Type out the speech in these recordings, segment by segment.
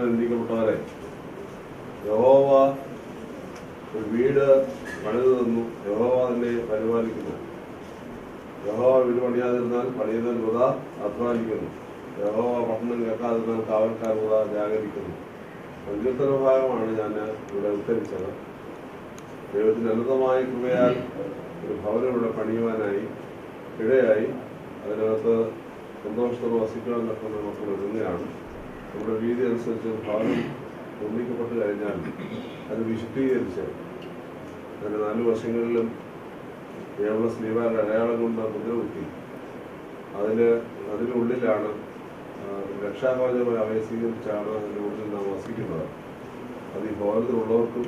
അനുഗ്രഹിക്കപ്പെട്ടവരെ, യഹോവ ഒരു വീട് പണിതു തന്നു, യഹോവ തന്നെ പരിപാലിക്കുന്നു. യഹോവ വീട് പണിയാതിരുന്നാൽ പണിയുന്നവൻ വൃഥാ അധ്വാനിക്കുന്നു. യഹോവ പട്ടണം കേൾക്കാതിരുന്നാൽ കാവൽക്കാർ വൃഥാ ജാഗരിക്കുന്നു. സങ്കീർത്തന ഭാഗമാണ് ഞാൻ ഇവിടെ ഉദ്ധരിച്ചത്. ദൈവത്തിന്റെ അനന്തമായ കൃപയാൽ ഒരു ഭവനം ഇവിടെ പണിയുവാനായി ഇടയായി. അതിനകത്ത് സന്തോഷത്തോടെ വസിക്കണമെന്നൊക്കെ നമുക്ക് ഒരുങ്ങുകയാണ്. നമ്മുടെ രീതി അനുസരിച്ച് ഭവനം നിർമ്മിക്കപ്പെട്ട് കഴിഞ്ഞാൽ അത് വിശുദ്ധീകരിച്ച് അതിന് 4 വർഷങ്ങളിലും കേവല സ്ലീവാരുടെ അടയാളം കൊണ്ട് മുദ്രകുത്തി അതിനുള്ളിലാണ് രക്ഷാകവചമായി അവയെ സ്വീകരിച്ചാണ് അതിൻ്റെ ഉള്ളിൽ നാം വസിക്കുന്നത്. അത് ഈ ഭവനത്തിലുള്ളവർക്കും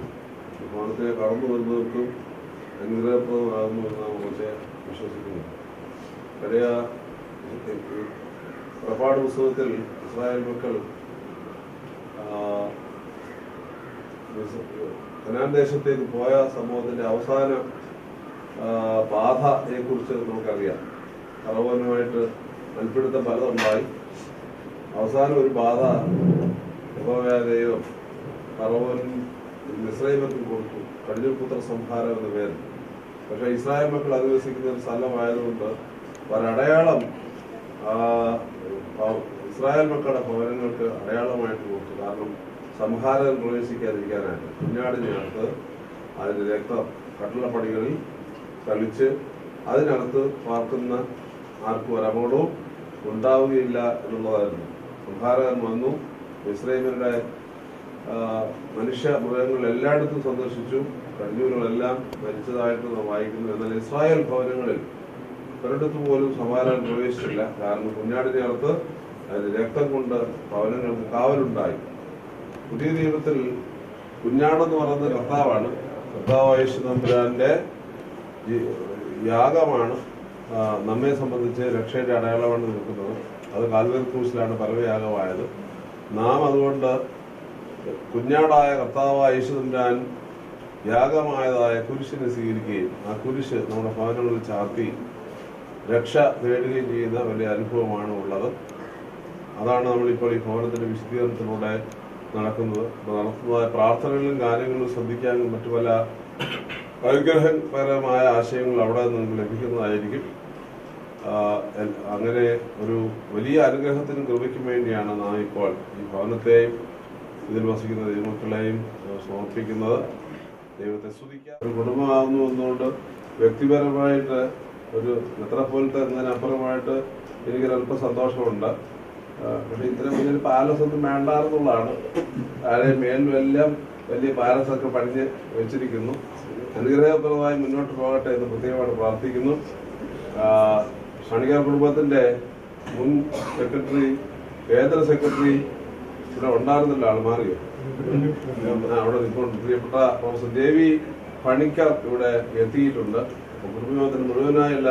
ഈ ഭവനത്തിനെ കടന്നു വരുന്നവർക്കും അനുഗ്രഹപ്രദമാകുന്നു എന്ന് നാം വളരെ വിശ്വസിക്കുന്നു. പഴയ പുറപ്പാട് പുസ്തകത്തിൽ ഇസ്രായേൽ മക്കൾ കനാൻ ദേശത്തേക്ക് പോയ സംഭവത്തിന്റെ അവസാന ബാധയെ കുറിച്ച് നമുക്കറിയാം. ഫറവോനുമായിട്ട് മൽപ്പിടുത്തം പലതുണ്ടായി. അവസാനം ഒരു ബാധ യഹോവയായ ദൈവം ഫറവോൻ മിസ്രയീമിന് കൊടുത്തു, കടിഞ്ഞൂൽപുത്ര സംഹാരം എന്ന പേര്. പക്ഷെ ഇസ്രായേൽ മക്കൾ അധിവസിക്കുന്ന ഒരു സ്ഥലമായതുകൊണ്ട് ഒരടയാളം ഇസ്രായേൽ മക്കളുടെ ഭവനങ്ങൾക്ക് അടയാളമായിട്ട് കൊടുത്തു. കാരണം സംഹാരം പ്രവേശിക്കാതിരിക്കാനായിട്ട് കുഞ്ഞാടിനകത്ത് അതിന്റെ രക്തം കട്ടിളപ്പടികളിൽ തളിച്ച് അതിനകത്ത് പാർക്കുന്ന ആർക്കും ഒരപകടവും ഉണ്ടാവുകയില്ല എന്നുള്ളതായിരുന്നു. സംഹാരം വന്നു. ഇസ്രായേലിന്റെ മനുഷ്യ മൃഗങ്ങൾ എല്ലായിടത്തും സന്ദർശിച്ചു. കടിഞ്ഞൂലുകളെല്ലാം മരിച്ചതായിട്ട് നാം വായിക്കുന്നു. എന്നാൽ ഇസ്രായേൽ ഭവനങ്ങളിൽ ഒരിടത്ത് പോലും സമാധാനം പ്രവേശിച്ചില്ല. കാരണം കുഞ്ഞാടിനെ അകത്ത് അതിന്റെ രക്തം കൊണ്ട് ഭവനങ്ങൾക്ക് കാവലുണ്ടായി. പുതിയ നിയമത്തിൽ കുഞ്ഞാടെന്ന് പറയുന്നത് കർത്താവാണ്. കർത്താവായ യേശു തമ്പുരാന്റെ യാഗമാണ് നമ്മെ സംബന്ധിച്ച് രക്ഷയുടെ അടയാളമാണ് നിൽക്കുന്നത്. അത് കാൽവരി ക്രൂശിലാണ് പരമയാഗമായത്. നാം അതുകൊണ്ട് കുഞ്ഞാടായ കർത്താവായ യേശു തമ്പുരാൻ യാഗമായതായ കുരിശിനെ സ്വീകരിക്കുകയും ആ കുരിശ് നമ്മുടെ ഭവനങ്ങളിൽ ചാർത്തി രക്ഷ നേടുകയും ചെയ്യുന്ന വലിയ അനുഭവമാണ് ഉള്ളത്. അതാണ് നമ്മളിപ്പോൾ ഈ ഭവനത്തിന്റെ വിശദീകരണത്തിലൂടെ നടത്തുന്നതായ പ്രാർത്ഥനകളിലും കാര്യങ്ങളിലും ശ്രദ്ധിക്കാനും മറ്റു പല അനുഗ്രഹപരമായ ആശയങ്ങൾ അവിടെ നിങ്ങൾക്ക് ലഭിക്കുന്നതായിരിക്കും. അങ്ങനെ ഒരു വലിയ അനുഗ്രഹത്തിനും കൃപയ്ക്കും വേണ്ടിയാണ് നാം ഇപ്പോൾ ഈ ഭവനത്തെയും ഇതിൽ വസിക്കുന്ന ദൈവമക്കളെയും സമർപ്പിക്കുന്നത്. ദൈവത്തെ സ്തുതിക്കാം. ഒരു കുടുംബമാകുന്നു എന്നുകൊണ്ട് വ്യക്തിപരമായിട്ട് ഒരു മെത്രാപ്പോലീത്ത എന്നതിനപ്പുറമായിട്ട് എനിക്കൊരല്പം സന്തോഷമുണ്ട്. പക്ഷെ ഇത്രയും വലിയൊരു പാലസ് ഒന്നും വേണ്ടാന്നുള്ളതാണ്. താഴെ മേലും എല്ലാം വലിയ പാലസൊക്കെ പണിഞ്ഞ് വെച്ചിരിക്കുന്നു. അനുഗ്രഹപ്രദമായി മുന്നോട്ട് പോകട്ടെ എന്ന് പ്രത്യേകമായിട്ട് പ്രാർത്ഥിക്കുന്നു. ക്ഷണിക കുടുംബത്തിന്റെ മുൻ സെക്രട്ടറി, കേന്ദ്ര സെക്രട്ടറി ഇവിടെ ഉണ്ടായിരുന്നില്ല, ആൾ മാറിയോ? അവിടെ ഇപ്പോൾ പ്രിയപ്പെട്ട പ്രൊഫസർ ദേവി പണിക്കർ ഇവിടെ എത്തിയിട്ടുണ്ട്. കുടുംബത്തിന് മുഴുവനായുള്ള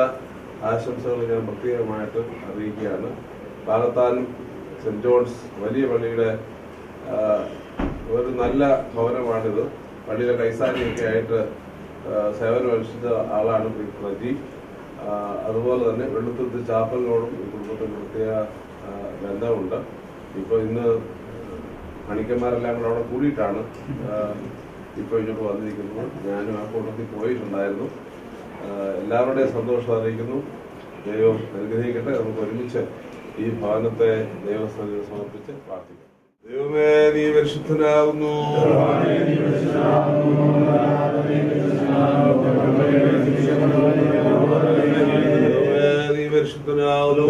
ആശംസകൾ ഞാൻ പ്രത്യേകമായിട്ട് അറിയിക്കുകയാണ്. പാലത്താനും സെന്റ് ജോൺസ് വലിയ പള്ളിയുടെ ഒരു നല്ല ഭവനമാണിത്. പള്ളിയിലെ കൈസാരിയൊക്കെ ആയിട്ട് സേവനം അനുഷ്ഠിച്ച ആളാണ് പ്രജി. അതുപോലെ തന്നെ വെള്ളുത്തുരുത്തി ചാപ്പലിനോടും ഈ കുടുംബത്തിന് പ്രത്യേക ബന്ധമുണ്ട്. ഇപ്പോൾ ഇന്ന് പണിക്കന്മാരെല്ലാം കൂടെ അവിടെ കൂടിയിട്ടാണ് ഇപ്പോൾ ഇങ്ങോട്ട് വന്നിരിക്കുന്നത്. ഞാനും ആ കൂട്ടത്തിൽ പോയിട്ടുണ്ടായിരുന്നു. എല്ലാവരുടെയും സന്തോഷം അറിയിക്കുന്നു. ദൈവം അനുഗ്രഹിക്കട്ടെ. നമുക്ക് ഒരുമിച്ച് ഈ ഭവനത്തെ ദൈവസ്ഥാനത്തിൽ സമർപ്പിച്ച് പ്രാർത്ഥിക്കാം. ദൈവമേ, നീ പരിശുദ്ധനാകുന്നു. നീ പരിശുദ്ധനാകുന്നു. നീ പരിശുദ്ധനാകുന്നു.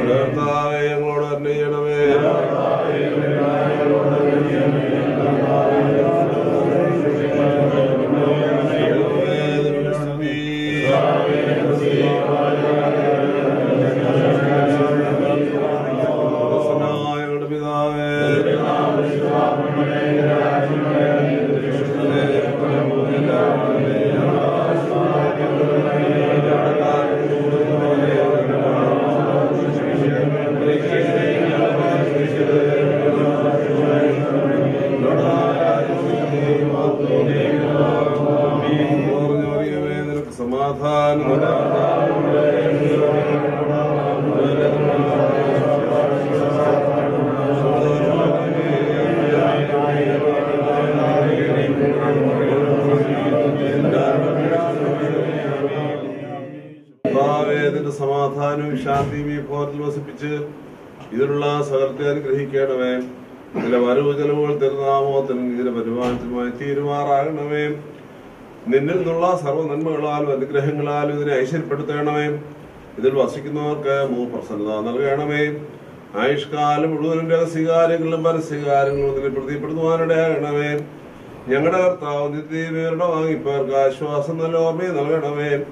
കർത്താവേ, ഞങ്ങളോട് തന്നെ ചെയ്യണമേ. പിതാവേ, സമാധാനം. ിന്റെ സമാധാനവും ശാന്തിയും ഈ ഭവനത്തിൽ വസിപ്പിച്ച് ഇതിനുള്ള സകലത്തെ അനുഗ്രഹിക്കണമേ. ഇതിലെ വരവ് ചെലവുകൾ തിരുനാമോത്തിനും ഇതിന്റെ പരിപാലനത്തിനുമായി തീരുമാറാകണമേ. നിന്നിൽ നിന്നുള്ള സർവ്വ നന്മകളാലും അനുഗ്രഹങ്ങളാലും ഇതിനെ ഐശ്വര്യപ്പെടുത്തണമേ. ഇതിൽ വസിക്കുന്നവർക്ക് പ്രസന്നത നൽകണമേ. ആയുഷ്കാലം മുഴുവനും രഹസ്യകാര്യങ്ങളിലും പരസ്യകാര്യങ്ങളും ഇതിനെ പ്രതിപ്പെടുത്തുവാനിടയാകണമേ. ഞങ്ങളുടെ കർത്താവ് നിത്യവരുടെ വാങ്ങിപ്പവർക്ക് ആശ്വാസം നല്ല ഓർമ്മയെ നൽകണമേ.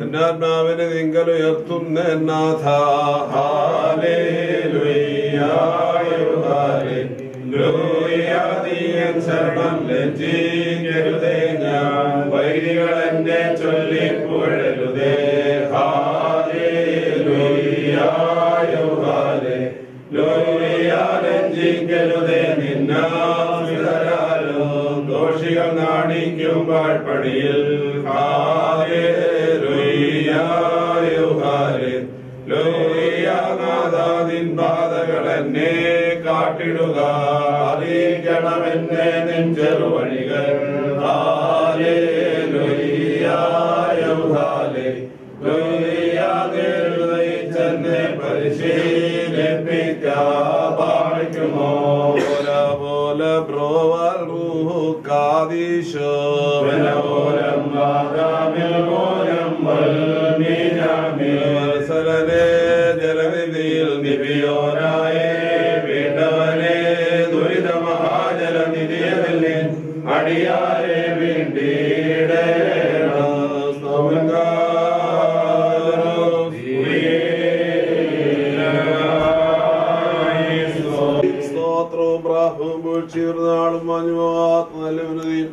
എന്റെ ആത്മാവിനെ നിങ്ങൾ ഉയർത്തുന്ന നാഥ, ശരണം ലജ്ജിക്കരുതേ, ഞാൻ വൈരികൾ എന്നെ ചൊല്ലി പുകഴരുതേ. ലജ്ജിക്കരുതേ, നിന്നാലും ദോഷികൾ നാണിക്കും പാഴ്പണിയിൽ. നാദാദിൻ പാതകൾ എന്നെ കാട്ടിടുക, അറിയിക്കണമെന്നെ നിൻ ചെറുവഴികൾ. ചെന്നെ പരിശീലിപ്പിക്കാമോ പോലെ ബ്രോവൽ കാദീശോ വത്സലനെ ജലനിധിയിൽ നിബിയോനായേ വീണ്ടവനെ ദുരിതമഹാജലനിധിയിൽ അടിയാരെ വീണ്ടീടേണം. സ്തോത്രവും പ്രാഹവും വീഴ്ചീർന്നാളും മഞ്ഞുമാത്ത നല്ല വിനതിയും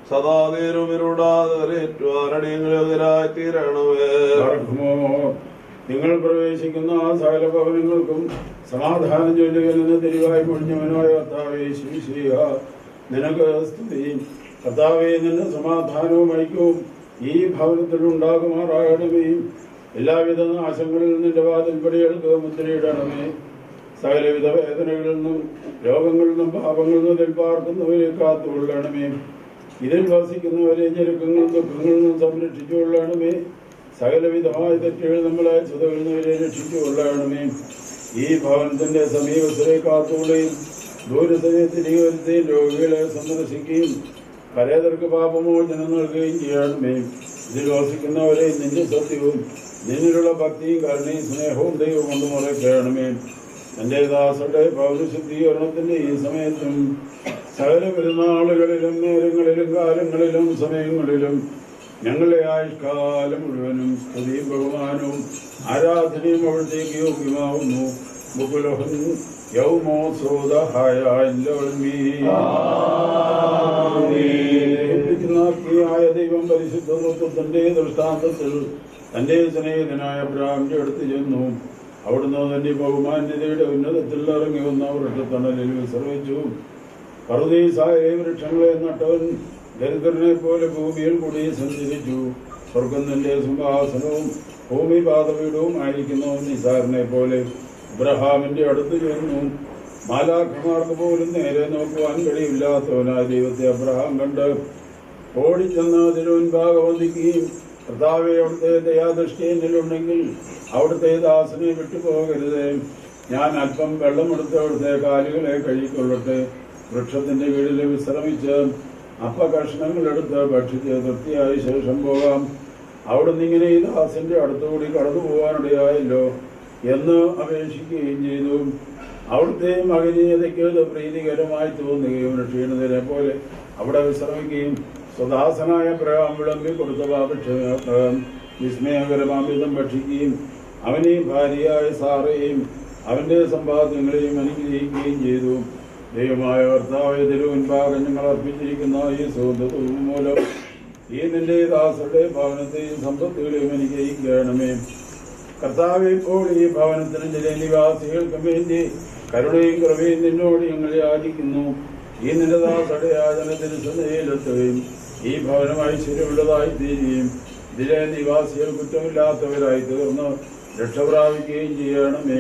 സദാ നേരുമിരുടാതരേറ്റുവാരണീയങ്ങളെതിരായി തീരണമേ. നിങ്ങൾ പ്രവേശിക്കുന്ന ആ സകല ഭവനങ്ങൾക്കും സമാധാനം ചൊല്ലുകയെന്ന് തിരുവായി പൊഴിഞ്ഞവനായ കർത്താവേ, ശിവശിഹ നിനക്ക് സ്തുതി. കർത്താവേ, നിന്റെ സമാധാനവും ഐക്യവും ഈ ഭവനത്തിൽ ഉണ്ടാകുമാറാകണമേ. എല്ലാവിധ നാശങ്ങളിൽ നിന്റെ വാതിൽപ്പടികൾക്ക് മുദ്രയിടണമേ. സകലവിധ വേദനകളിൽ നിന്നും രോഗങ്ങളിൽ നിന്നും പാപങ്ങളിൽ നിന്നും പാർക്കുന്നവരെ കാത്തുകൊള്ളണമേ. ഇതിൽ വസിക്കുന്നവരെ ഞെരുക്കങ്ങളും ദുഃഖങ്ങളിൽ നിന്നും സംരക്ഷിച്ചുകൊള്ളണമേ. സകലവിധമായ തെറ്റുകൾ നമ്മളെ ചുതകുന്നവരെ രക്ഷിച്ചുകൊള്ളണമേ. ഈ ഭവനത്തിന്റെ സമീപത്തിലെ കാത്തുകൊള്ളുകയും ദൂരത്തെ തിരികെ വരുത്തുകയും രോഗികളെ സന്ദർശിക്കുകയും പരേതർക്ക് പാപമോചനം നൽകുകയും ചെയ്യണമേ. ഇതിൽ വസിക്കുന്നവരെ നിന്റെ സത്യവും നിന്നിലുള്ള ഭക്തിയും കരുണയും സ്നേഹവും ദൈവം കൊണ്ട് മുറയ്ക്കണമേ. എന്റെ ദാസരുടെ പൗരശുദ്ധീകരണത്തിന്റെ ഈ സമയത്തും സകല പെരുന്നാളുകളിലും നേരങ്ങളിലും കാലങ്ങളിലും സമയങ്ങളിലും ഞങ്ങളുടെ ആയുഷ്കാലം മുഴുവനും സ്തുതിയും ബഹുമാനവും ആരാധനയും അവിടത്തേക്ക് യോഗ്യമാവുന്നു. ദൈവം പരിശുദ്ധ തത്വത്തിന്റെ ദൃഷ്ടാന്തത്തിൽ തന്റെ സ്നേഹിതനായ അബ്രഹാമിന്റെ അടുത്ത് ചെന്നു. അവിടുന്ന് തന്റെ ബഹുമാന്യതയുടെ ഉന്നതത്തിൽ ഇറങ്ങി വന്ന വൃക്ഷത്തണലിൽ വിശ്രമിച്ചു. പർദീസായ വൃക്ഷങ്ങളെ നട്ടവൻ ദരിദ്രനെ പോലെ ഭൂമിയിൽ കൂടി സഞ്ചരിച്ചു. സ്വർഗം തന്റെ സിംഹാസനവും ഭൂമി പാദപീഠവും ആയിരിക്കുന്നു. നിസാറിനെ പോലെ അബ്രഹാമിന്റെ അടുത്ത് ചെന്നു. മാലാഖമാർക്ക് പോലും നേരെ നോക്കുവാൻ കഴിയില്ലാത്തവനായ ദൈവത്തെ അബ്രഹാം കണ്ട് ഓടിച്ചെന്ന് തിരുവൻപാകെ വന്ദിക്കുകയും, കർത്താവേ, അവിടുത്തെ ദയാദൃഷ്ടി എന്നിലുണ്ടെങ്കിൽ അവിടുത്തെ ദാസനെ വിട്ടുപോകരുത്. ഞാൻ അല്പം വെള്ളമെടുത്ത് അവിടുത്തെ കാലുകളെ കഴുകിക്കൊള്ളട്ടെ. വൃക്ഷത്തിന്റെ കീഴിൽ വിശ്രമിച്ച് അപ്പകഷ്ണങ്ങളെടുത്ത് ഭക്ഷിച്ച് തൃപ്തിയായ ശേഷം പോകാം. അവിടുന്ന് ഇങ്ങനെ ഈ ദാസന്റെ അടുത്തുകൂടി കടന്നു പോകാനിടയായല്ലോ എന്ന് അപേക്ഷിക്കുകയും ചെയ്തു. അവിടുത്തെ മകനീയതയ്ക്ക് ഇത് പ്രീതികരമായി തോന്നുകയും ക്ഷീണിതരെ പോലെ അവിടെ വിശ്രമിക്കുകയും സ്വദാസനായ അബ്രഹാം വിളമ്പി കൊടുത്ത ഭക്ഷണം വിസ്മയകരമാംവിധം ഭക്ഷിക്കുകയും അവനെയും ഭാര്യയായ സാറയെയും അവന്റെ സമ്പാദ്യങ്ങളെയും അനുഗ്രഹിക്കുകയും ചെയ്തു. ദൈവമായ കർത്താവേ, തിരുവൻപാകെ ഞങ്ങൾ അർപ്പിച്ചിരിക്കുന്ന ഈ സുഹൃത്തും മൂലം ഈ നിന്റെ ദാസരുടെ ഭവനത്തെയും സമ്പത്തുകളെയും അനുഗ്രഹിക്കണമേ. കർത്താവേ, ഇപ്പോൾ ഈ ഭവനത്തിന് ചില നിവാസികൾക്കും വേണ്ടി കരുണയും കൃപയും നിന്നോട് ഞങ്ങൾ യാചിക്കുന്നു. ഈ ഈ നിന്റെ ദാസടയാജനത്തിന് സന്നയിലെത്തുകയും ഈ ഭവനം ഐശ്വര്യമുള്ളതായി തീരുകയും ഇതിലെ നിവാസികൾ കുറ്റമില്ലാത്തവരായി തീർന്ന് രക്ഷ പ്രാപിക്കുകയും ചെയ്യണമേ.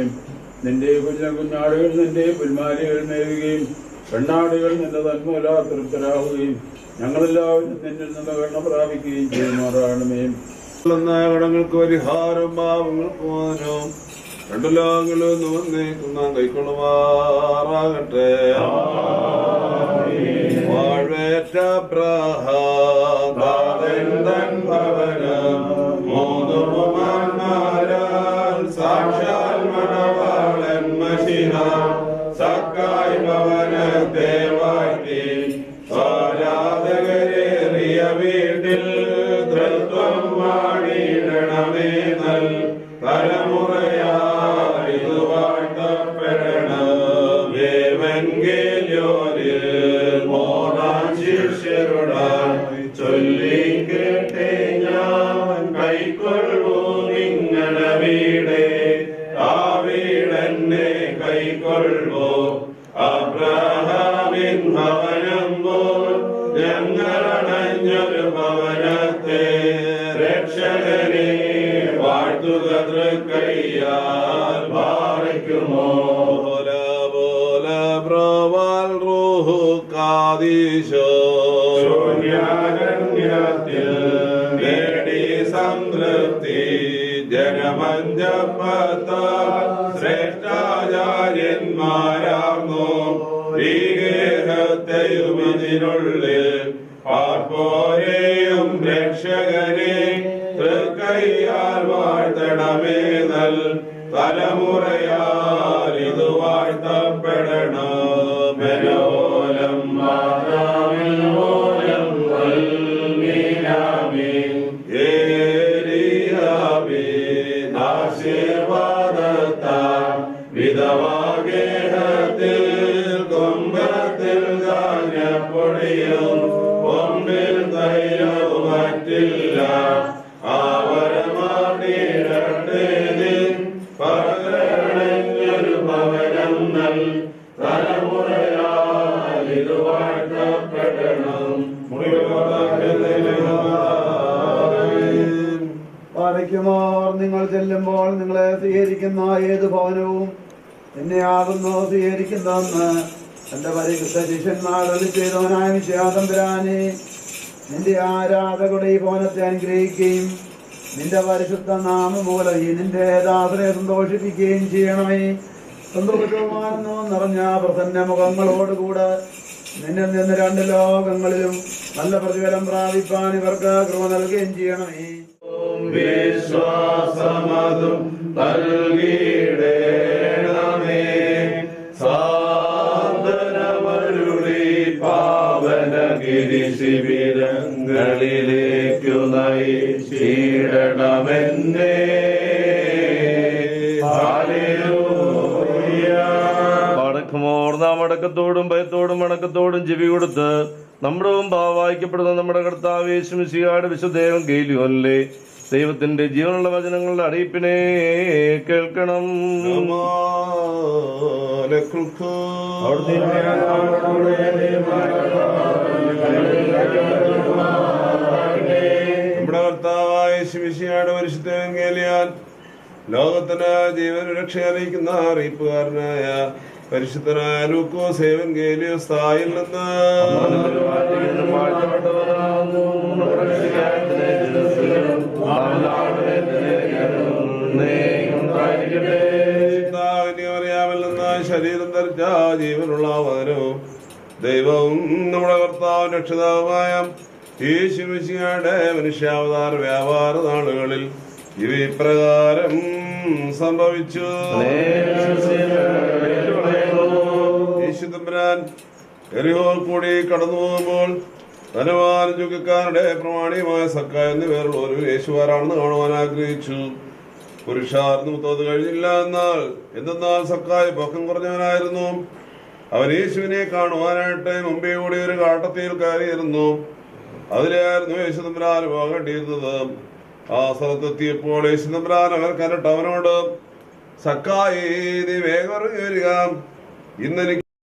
നിന്റെ കുഞ്ഞാടുകൾ നിന്റെ പുൽമാലികൾ മേവുകയും പെണ്ണാടുകൾ നിന്റെ തന്മൂല തൃപ്തരാവുകയും ഞങ്ങളെല്ലാവരും നിന്നിൽ നിന്ന് കണ്ണ പ്രാപിക്കുകയും ചെയ്യുമാറാണമേ. കടങ്ങൾക്ക് പരിഹാരം പാവങ്ങൾക്ക് മോചനം രണ്ടു ലോകങ്ങളിൽ നിന്ന് വന്നേക്കുന്ന കൈക്കൊള്ളുമാറാകട്ടെ. വാഴ്വേറ്റ സാക്ഷാൽ മണവാളൻ മശിഹ സക്കായ് ഭവനത്തെ വാഴ്ത്തി ആരാധകരേറിയ വീട്ടിൽ ധൃത്വം വാണിടണമേ. നൽ തലമുറയാരിതു വാഴ്ത്തപ്പെടണം. ഏവൻഗേല്യോനിൽ മോറാൻ ശിഷ്യരോടായി ചൊല്ലിക്കേട്ടെ ഞാൻ കൈക്കൊള്ളൂ നിങ്ങളുടെ വീടേ. ആ വീടെന്നെ കൈക്കൊള്ളൂ. അബ്രഹാമിൻ ഭവനം പോൽ ഞങ്ങളണഞ്ഞൊരു ഭവനത്തെ രക്ഷകനെ വാഴ്ത്തുക തൃക്കൈയാൽ പാറിക്കുമോ. ബ്രവാൽ റൂഹു കാദീശോ ശൂന്യാരണ്യത്തിൽ നേടി സംതൃപ്തി ജനമഞ്ചപ്പത്താൽ ശ്രേഷ്ഠാചാര്യന്മാരാർന്നു ഈ ഗേഹത്തെയും ഇതിനുള്ളിൽ പാർപ്പോരെയും രക്ഷകനെ തൃക്കൈയാൽ വാഴ്ത്തണമേ. നൽ തലമുറയാൽ ഇത് വാഴ്ത്തപ്പെടണം. മനോലം മാതാവിൽ മൂലം ആശീർവാദത്താൽ വിധവാഗേഹത്തിൽ കൊമ്പത്തിൽ ധാന്യപ്പൊടിയും കൊമ്പിൽ തൈലവും മറ്റില്ല. പകരണഞ്ഞൊരു ഭവനം നൽ തലമുറയാൽ ഇത് വാഴ്ത്തപ്പെടണം. പാറയ്ക്കുമാർ നിങ്ങൾ ചെല്ലുമ്പോൾ നിങ്ങളെ സ്വീകരിക്കുന്ന ഏത് ഭവനവും എന്നെയാകുന്നു സ്വീകരിക്കുന്നതെന്ന് എന്റെ പരിശുദ്ധ ശിഷ്യന്മാർ ചെയ്തവനായ വിശ്വാസംബരാനെ നിന്റെ ആരാധകരുടെ ഈ ഭവനത്തെ അനുഗ്രഹിക്കുകയും നിന്റെ പരിശുദ്ധ നാമം മൂലം ഈ നിന്റെ ദാസരെ സന്തോഷിപ്പിക്കുകയും ചെയ്യണമേ. സന്തോഷമാണെന്നോ നിറഞ്ഞ പ്രസന്ന മുഖങ്ങളോടുകൂടെ നിന്നിൽ നിന്ന് രണ്ട് ലോകങ്ങളിലും നല്ല പ്രതിഫലം പ്രാപിപ്പാൻ ഇവർക്ക് കൃപ നൽകുകയും ചെയ്യണമേ. വിശ്വാസമതും നൽകിയിടേണമേ. സാന്ത്വനമരുളി പാവനഗിരി ശിബിരങ്ങളിലേക്കു നയിച്ചിടണമെന്നേ. നാം അടക്കത്തോടും ഭയത്തോടും വണക്കത്തോടും ചെവി കൊടുത്ത് നമ്മുടെ വായിക്കപ്പെടുന്ന നമ്മുടെ കർത്താവ് യേശു മിശിഹായുടെ വിശുദ്ധേവൻ ഗേലിയോനിലെ ദൈവത്തിന്റെ ജീവനുള്ള വചനങ്ങളുടെ അറിയിപ്പിനെ കേൾക്കണം. നമ്മുടെ കർത്താവായ യേശു മിശിഹായുടെ പരിശുദ്ധേവൻ ഗേലിയോൻ ലോകത്തിന് ജീവൻ രക്ഷ അറിയിക്കുന്ന അറിയിപ്പുകാരനായ പരിശുദ്ധനായ ലൂക്കോസ് ഏവൻഗേലിയോസ് തായിൽ നിന്ന് ശരീരം ധരിച്ച ജീവനുള്ള വചനവും ദൈവവും നമ്മുടെ കർത്താവും രക്ഷിതാവുമായ യേശു മിശിഹായുടെ മനുഷ്യാവതാര വ്യാപാര നാളുകളിൽ ഇവ ഇപ്രകാരം സംഭവിച്ചു. യേശുദമ്പുരാൻ എറിഹോൽ കൂടി കടന്നു പോകുമ്പോൾ ധനവാൻ ചുങ്കക്കാരുടെ പ്രമാണിയുമായ സക്കായ് എന്നിവരുള്ള ഒരു യേശുവാരാണെന്ന് കാണുവാൻ ആഗ്രഹിച്ചു. പുരുഷാർന്ന് മുത്തോത് കഴിഞ്ഞില്ല. എന്തെന്നാൽ സക്കായ് പൊക്കം കുറഞ്ഞവനായിരുന്നു. അവൻ യേശുവിനെ കാണുവാനായിട്ട് മുമ്പേ കൂടി ഒരു കാട്ടത്തിയിൽ കയറിയിരുന്നു. അതിലായിരുന്നു യേശുദമ്പുരാൻ പോകേണ്ടിയിരുന്നത്. ആ സ്ഥലത്തെത്തിയപ്പോൾ യേശുദമ്പുരാൻ അവർ കണ്ടിട്ട് അവനോട്, സക്കായ്, നീ വേഗം ഇറങ്ങി വരിക, ഇന്നെനിക്ക്